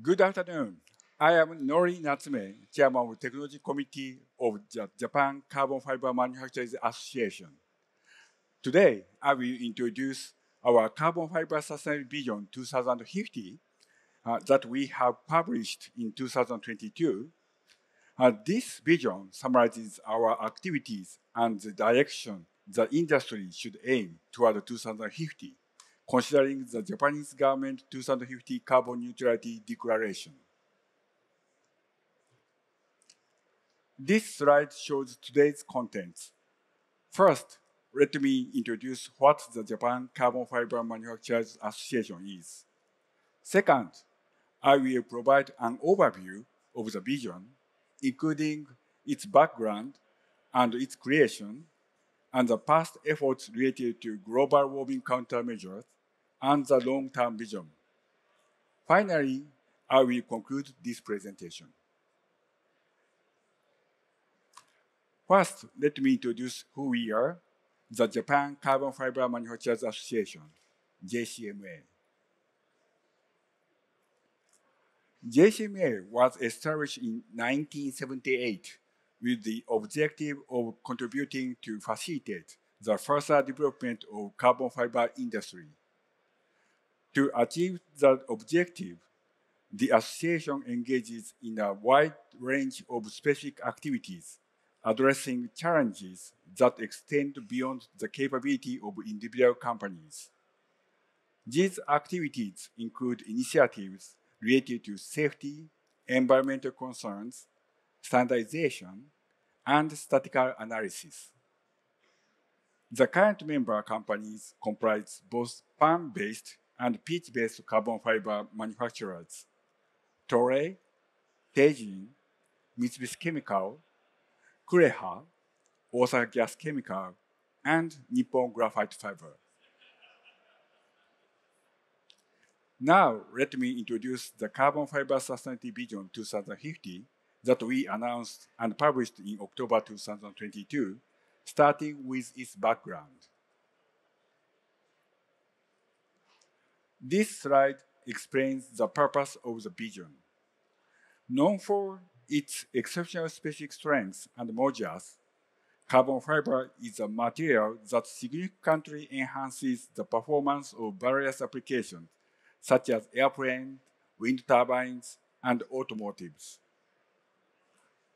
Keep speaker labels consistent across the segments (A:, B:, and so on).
A: Good afternoon. I am Norimitsu, Chairman of the Technology Committee of the Japan Carbon Fiber Manufacturers Association. Today, I will introduce our Carbon Fiber Sustainability Vision 2050 that we have published in 2022. This vision summarizes our activities and the direction the industry should aim toward 2050, considering the Japanese government 2050 carbon neutrality declaration. This slide shows today's contents. First, let me introduce what the Japan Carbon Fiber Manufacturers Association is. Second, I will provide an overview of the vision, including its background and its creation, and the past efforts related to global warming countermeasures and the long-term vision. Finally, I will conclude this presentation. First, let me introduce who we are, the Japan Carbon Fiber Manufacturers Association, JCMA. JCMA was established in 1978 with the objective of contributing to facilitate the further development of carbon fiber industry. To achieve that objective, the association engages in a wide range of specific activities addressing challenges that extend beyond the capability of individual companies. These activities include initiatives related to safety, environmental concerns, standardization, and statistical analysis. The current member companies comprise both pan-based and pitch-based carbon fiber manufacturers: Toray, Teijin, Mitsubishi Chemical, Kureha, Osaka Gas Chemical, and Nippon Graphite Fiber. Now, let me introduce the Carbon Fiber Sustainability Vision 2050 that we announced and published in October 2022, starting with its background. This slide explains the purpose of the vision. Known for its exceptional specific strengths and modules, carbon fiber is a material that significantly enhances the performance of various applications, such as airplanes, wind turbines, and automotives.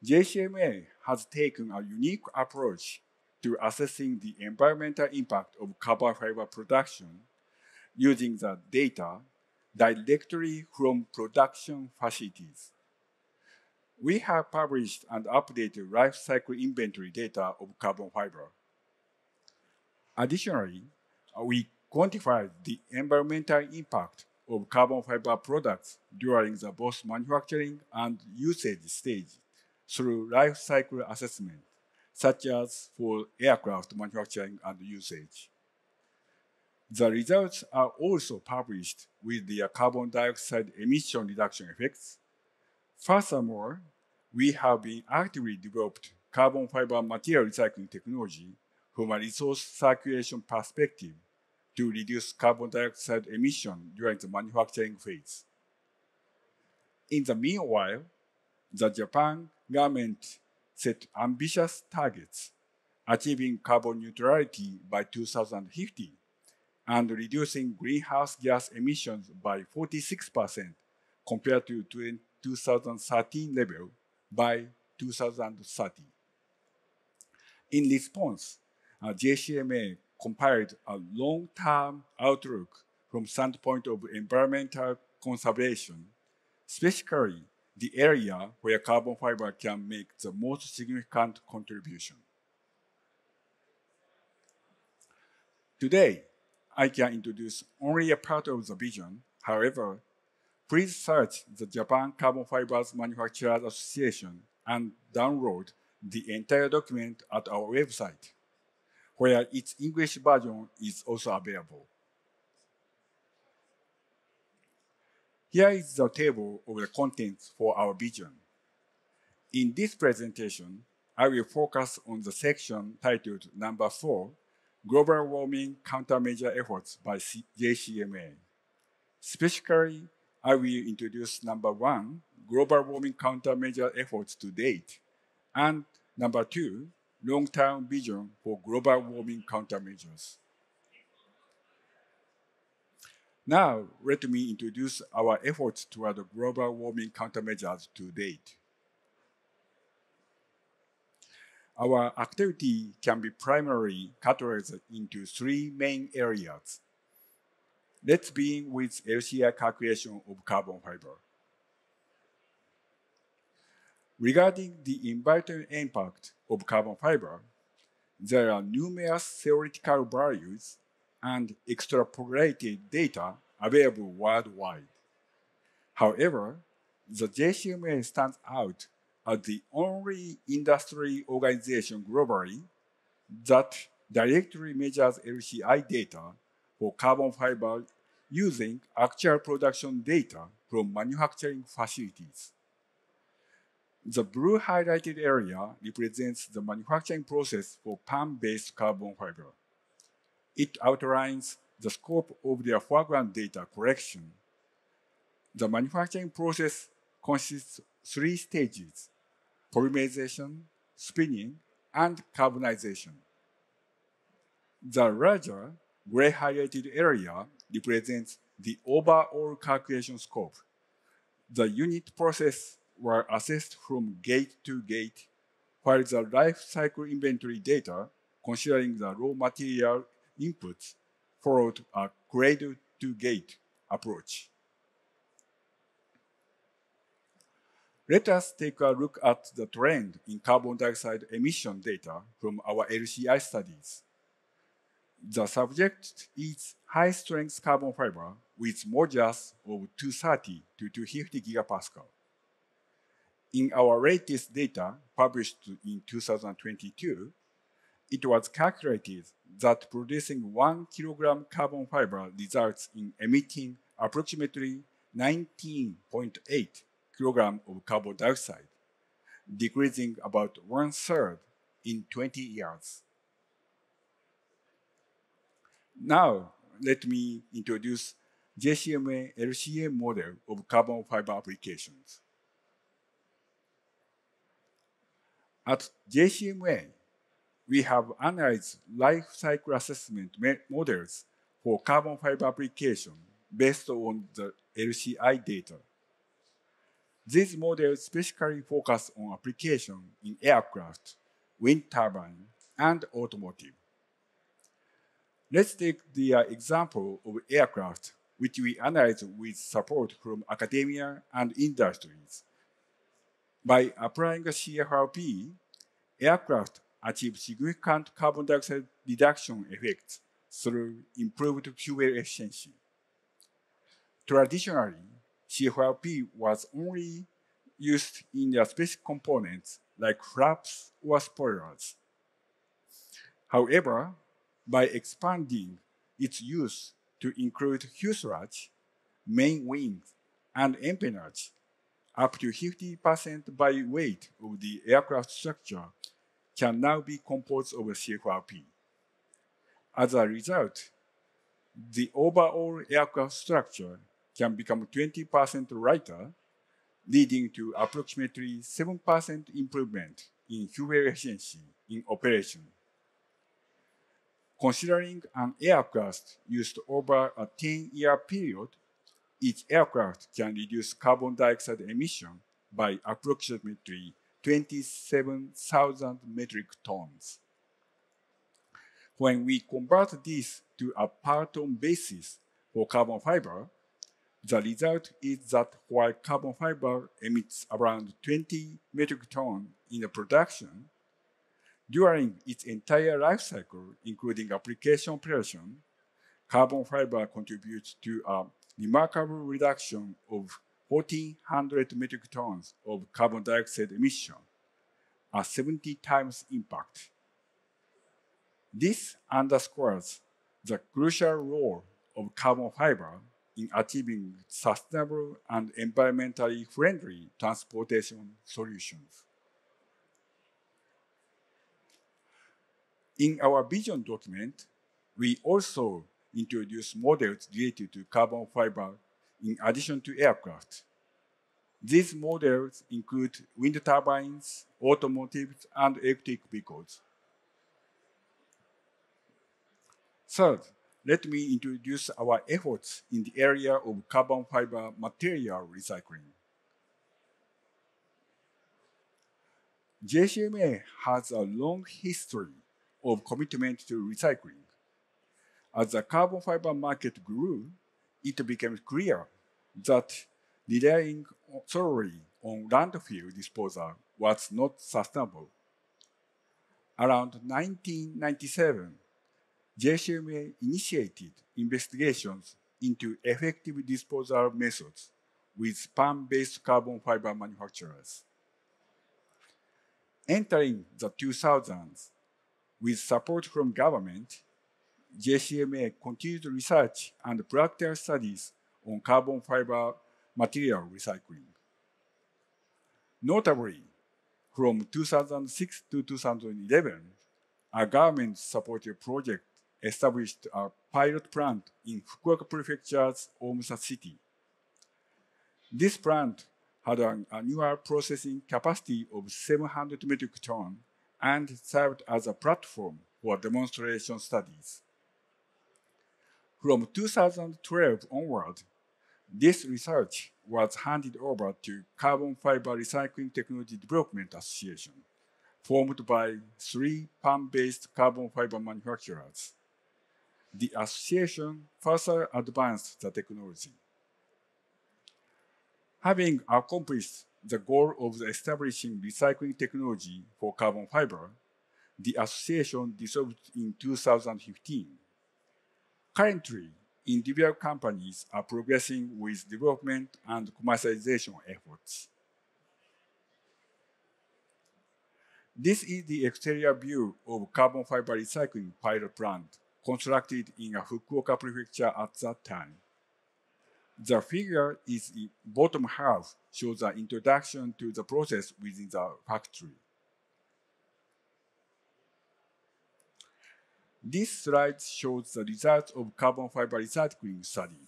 A: JCMA has taken a unique approach to assessing the environmental impact of carbon fiber production using the data directly from production facilities. We have published and updated life cycle inventory data of carbon fiber. Additionally, we quantified the environmental impact of carbon fiber products during the both manufacturing and usage stage through life cycle assessment, such as for aircraft manufacturing and usage. The results are also published with their carbon dioxide emission reduction effects. Furthermore, we have been actively developed carbon fiber material recycling technology from a resource circulation perspective to reduce carbon dioxide emission during the manufacturing phase. In the meanwhile, the Japan government set ambitious targets, achieving carbon neutrality by 2050 and reducing greenhouse gas emissions by 46% compared to 2013 level by 2030. In response, JCMA compiled a long-term outlook from the standpoint of environmental conservation, specifically the area where carbon fiber can make the most significant contribution. Today, I can introduce only a part of the vision. However, please search the Japan Carbon Fibers Manufacturers Association and download the entire document at our website, where its English version is also available. Here is the table of the contents for our vision. In this presentation, I will focus on the section titled Number 4, Global Warming Countermeasure Efforts by JCMA. Specifically, I will introduce number 1, global warming countermeasure efforts to date, and number 2, long-term vision for global warming countermeasures. Now, let me introduce our efforts toward global warming countermeasures to date. Our activity can be primarily categorized into 3 main areas. Let's begin with LCI calculation of carbon fiber. Regarding the environmental impact of carbon fiber, there are numerous theoretical values and extrapolated data available worldwide. However, the JCMA stands out as the only industry organization globally that directly measures LCI data for carbon fiber using actual production data from manufacturing facilities. The blue highlighted area represents the manufacturing process for PAN-based carbon fiber. It outlines the scope of their foreground data collection. The manufacturing process consists of 3 stages: polymerization, spinning, and carbonization. The larger gray highlighted area represents the overall calculation scope. The unit process were assessed from gate to gate, while the life cycle inventory data, considering the raw material inputs, followed a cradle-to-gate approach. Let us take a look at the trend in carbon dioxide emission data from our LCI studies. The subject is high-strength carbon fiber with modulus of 230 to 250 gigapascal. In our latest data, published in 2022, it was calculated that producing 1 kilogram carbon fiber results in emitting approximately 19.8 kilograms of carbon dioxide, decreasing about 1/3 in 20 years. Now, let me introduce JCMA LCA model of carbon fiber applications. At JCMA, we have analyzed life cycle assessment models for carbon fiber application based on the LCI data. These models specifically focus on application in aircraft, wind turbine, and automotive. Let's take the example of aircraft, which we analyze with support from academia and industries. By applying a CFRP, aircraft achieve significant carbon dioxide reduction effects through improved fuel efficiency. Traditionally, CFRP was only used in their specific components like flaps or spoilers. However, by expanding its use to include fuselage, main wings, and empennage, up to 50% by weight of the aircraft structure can now be composed of CFRP. As a result, the overall aircraft structure can become 20% lighter, leading to approximately 7% improvement in fuel efficiency in operation. Considering an aircraft used over a 10-year period, each aircraft can reduce carbon dioxide emission by approximately 27,000 metric tons. When we convert this to a per-ton basis for carbon fiber, the result is that while carbon fiber emits around 20 metric tons in the production, during its entire life cycle, including application operation, carbon fiber contributes to a remarkable reduction of 1,400 metric tons of carbon dioxide emission, a 70 times impact. This underscores the crucial role of carbon fiber in achieving sustainable and environmentally friendly transportation solutions. In our vision document, we also introduce models related to carbon fiber in addition to aircraft. These models include wind turbines, automotive, and electric vehicles. Third, let me introduce our efforts in the area of carbon fiber material recycling. JCMA has a long history of commitment to recycling. As the carbon fiber market grew, it became clear that relying solely on landfill disposal was not sustainable. Around 1997, JCMA initiated investigations into effective disposal methods with PAN-based carbon fiber manufacturers. Entering the 2000s, with support from government, JCMA continued research and practical studies on carbon fiber material recycling. Notably, from 2006 to 2011, a government-supported project established a pilot plant in Fukuoka Prefecture's Omusa City. This plant had an annual processing capacity of 700 metric tons and served as a platform for demonstration studies. From 2012 onward, this research was handed over to Carbon Fiber Recycling Technology Development Association, formed by 3 PAN-based carbon fiber manufacturers. The association further advanced the technology. Having accomplished the goal of establishing recycling technology for carbon fiber, the association dissolved in 2015. Currently, individual companies are progressing with development and commercialization efforts. This is the exterior view of carbon fiber recycling pilot plant constructed in Fukuoka Prefecture at that time. The figure is in bottom half shows the introduction to the process within the factory. This slide shows the results of carbon fiber recycling study.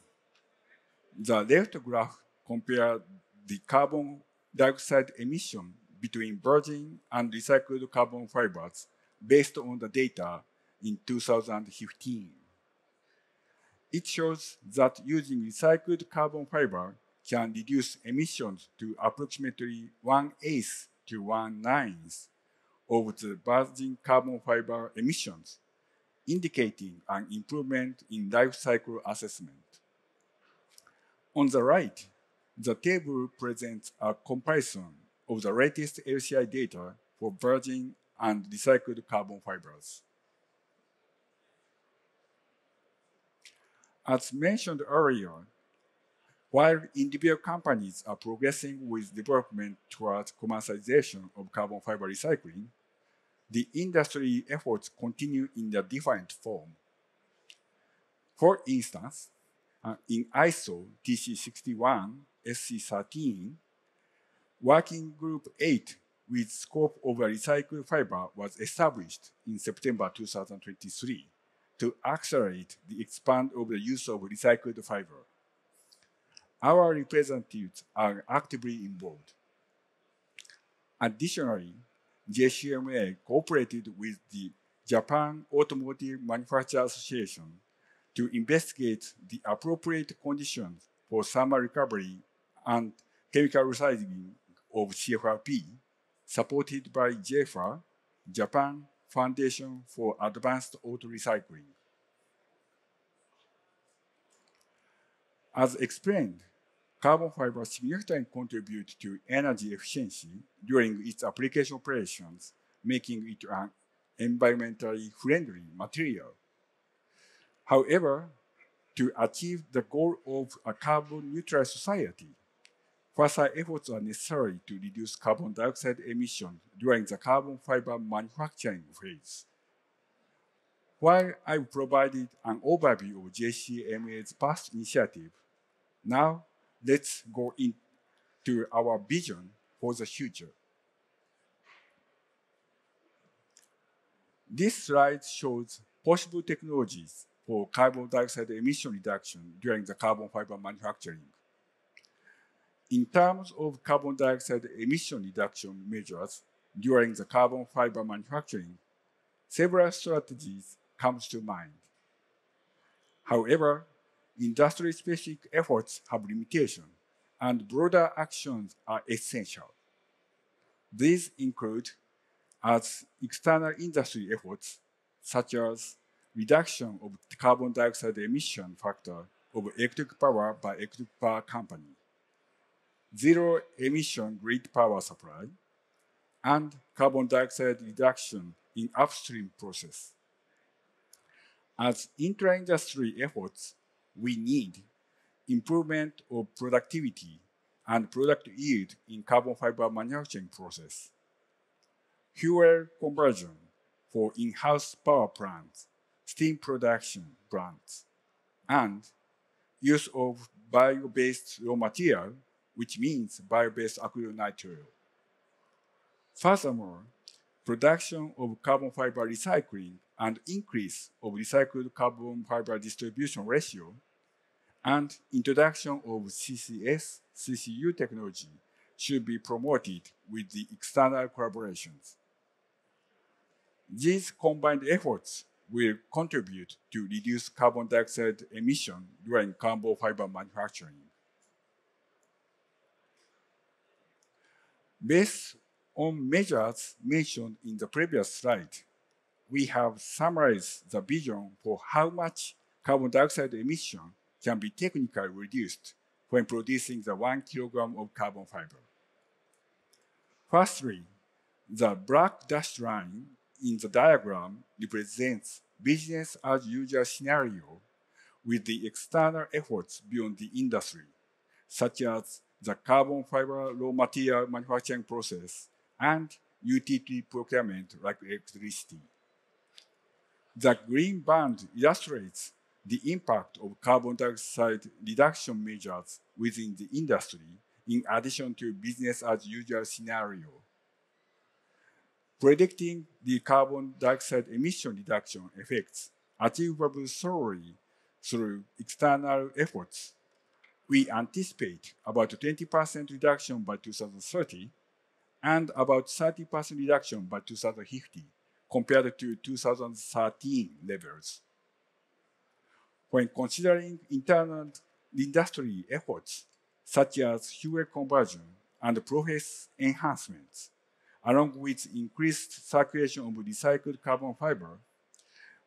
A: The left graph compares the carbon dioxide emission between virgin and recycled carbon fibers based on the data in 2015. It shows that using recycled carbon fiber can reduce emissions to approximately 1/8 to 1/9 of the virgin carbon fiber emissions, indicating an improvement in life cycle assessment. On the right, the table presents a comparison of the latest LCI data for virgin and recycled carbon fibers. As mentioned earlier, while individual companies are progressing with development towards commercialization of carbon fiber recycling, the industry efforts continue in a different form. For instance, in ISO TC61 SC13, Working Group 8 with scope of a recycled fiber was established in September 2023 to accelerate the expand of the use of recycled fiber. Our representatives are actively involved. Additionally, JCMA cooperated with the Japan Automotive Manufacturers Association to investigate the appropriate conditions for thermal recovery and chemical recycling of CFRP, supported by JFA, Japan Foundation for Advanced Auto Recycling. As explained, carbon fiber significantly contribute to energy efficiency during its application operations, making it an environmentally friendly material. However, to achieve the goal of a carbon-neutral society, further efforts are necessary to reduce carbon dioxide emissions during the carbon fiber manufacturing phase. While I've provided an overview of JCMA's past initiative, now let's go into our vision for the future. This slide shows possible technologies for carbon dioxide emission reduction during the carbon fiber manufacturing. In terms of carbon dioxide emission reduction measures during the carbon fiber manufacturing, several strategies come to mind. However, industry-specific efforts have limitations, and broader actions are essential. These include as external industry efforts, such as reduction of carbon dioxide emission factor of electric power by electric power company, zero emission grid power supply, and carbon dioxide reduction in upstream process. As intra-industry efforts, we need improvement of productivity and product yield in carbon fiber manufacturing process, fuel conversion for in-house power plants, steam production plants, and use of bio-based raw material, which means bio-based acrylonitrile. Furthermore, production of carbon fiber recycling and increase of recycled carbon fiber distribution ratio and introduction of CCS, CCU technology should be promoted with the external collaborations. These combined efforts will contribute to reduce carbon dioxide emission during carbon fiber manufacturing. Based on measures mentioned in the previous slide, we have summarized the vision for how much carbon dioxide emission can be technically reduced when producing the 1 kilogram of carbon fiber. Firstly, the black dashed line in the diagram represents business as usual scenario with the external efforts beyond the industry, such as the carbon fiber raw material manufacturing process and utility procurement like electricity. The green band illustrates the impact of carbon dioxide reduction measures within the industry in addition to business as usual scenario. Predicting the carbon dioxide emission reduction effects achievable solely through external efforts, we anticipate about 20% reduction by 2030 and about 30% reduction by 2050 compared to 2013 levels. When considering internal industry efforts, such as fuel conversion and process enhancements, along with increased circulation of recycled carbon fiber,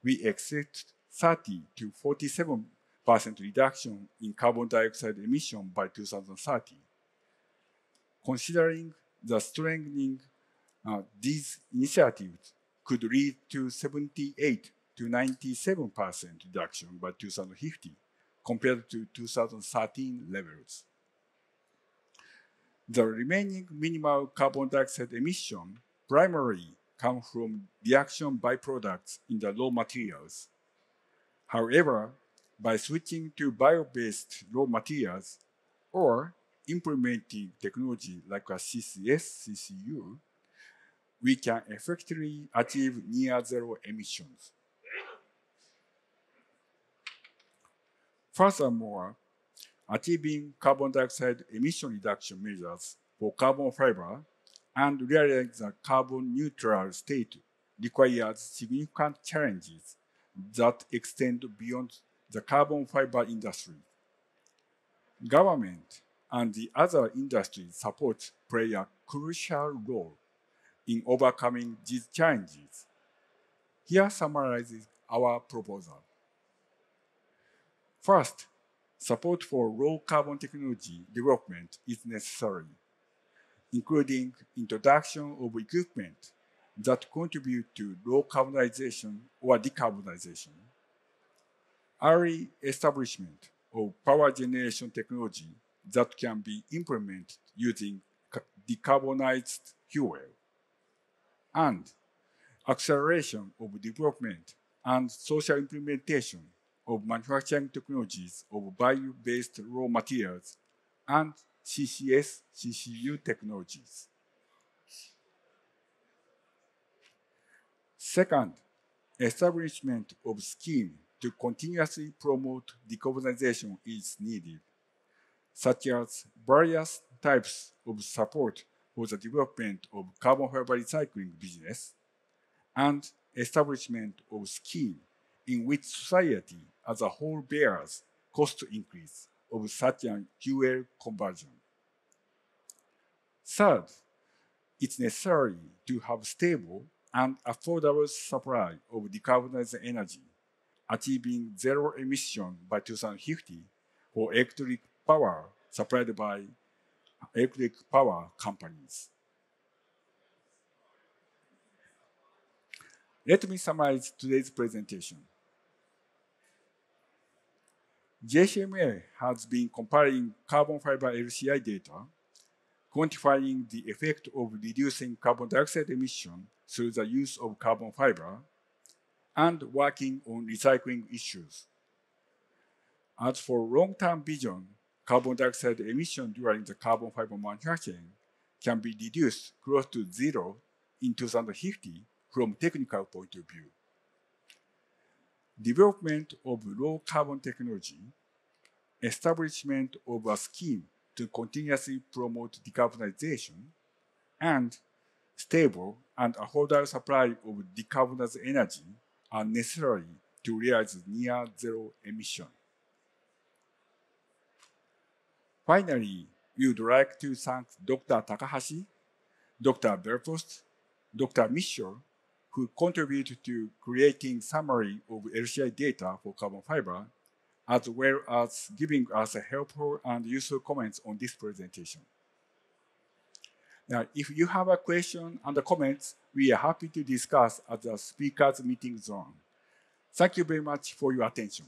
A: we expect 30 to 47% reduction in carbon dioxide emission by 2030. Considering the strengthening, these initiatives could lead to 78 to 97% reduction by 2050 compared to 2013 levels. The remaining minimal carbon dioxide emission primarily come from reaction byproducts in the raw materials. However, by switching to bio-based raw materials or implementing technology like a CCS, CCU, we can effectively achieve near zero emissions. Furthermore, achieving carbon dioxide emission reduction measures for carbon fiber and realizing the carbon neutral state requires significant challenges that extend beyond the carbon fiber industry. Government and the other industry supports play a crucial role in overcoming these challenges. Here summarizes our proposal. First, support for low carbon technology development is necessary, including introduction of equipment that contribute to low carbonization or decarbonization, early establishment of power generation technology that can be implemented using decarbonized fuel, and acceleration of development and social implementation of manufacturing technologies of bio-based raw materials and CCS, CCU technologies. Second, establishment of scheme to continuously promote decarbonization is needed. such as various types of support for the development of carbon fiber recycling business, and establishment of scheme in which society as a whole bears cost increase of such an fuel conversion. Third, it's necessary to have stable and affordable supply of decarbonized energy, achieving zero emission by 2050 for electric power supplied by electric power companies. Let me summarize today's presentation. JCMA has been comparing carbon fiber LCI data, quantifying the effect of reducing carbon dioxide emission through the use of carbon fiber, and working on recycling issues. As for long-term vision, carbon dioxide emission during the carbon fiber manufacturing can be reduced close to zero in 2050 from technical point of view. Development of low carbon technology, establishment of a scheme to continuously promote decarbonization, and stable and affordable supply of decarbonized energy are necessary to realize near zero emission. Finally, we would like to thank Dr. Takahashi, Dr. Belpost, Dr. Mitchell, who contributed to creating summary of LCI data for carbon fiber, as well as giving us helpful and useful comments on this presentation. Now, if you have a question and comments, we are happy to discuss at the speakers meeting zone. Thank you very much for your attention.